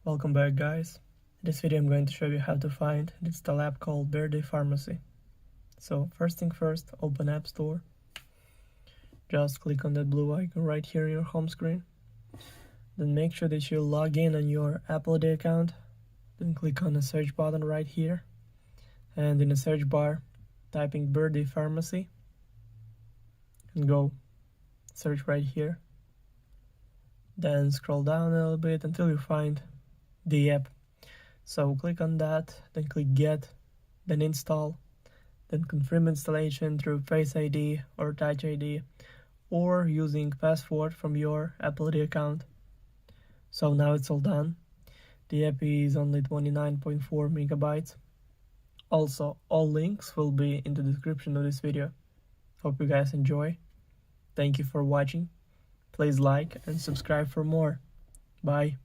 Welcome back, guys. In this video I'm going to show you how to find and install app called Birdi Pharmacy. So first thing first, open App Store. Just click on that blue icon right here in your home screen. Then make sure that you log in on your Apple ID account. Then click on the search button right here. And in the search bar, typing Birdi Pharmacy. And go search right here. Then scroll down a little bit until you find the app. So click on that, then click Get, then Install, then confirm installation through Face ID or Touch ID, or using password from your Apple ID account. So now it's all done. The app is only 29.4 megabytes. Also, all links will be in the description of this video. Hope you guys enjoy. Thank you for watching. Please like and subscribe for more. Bye.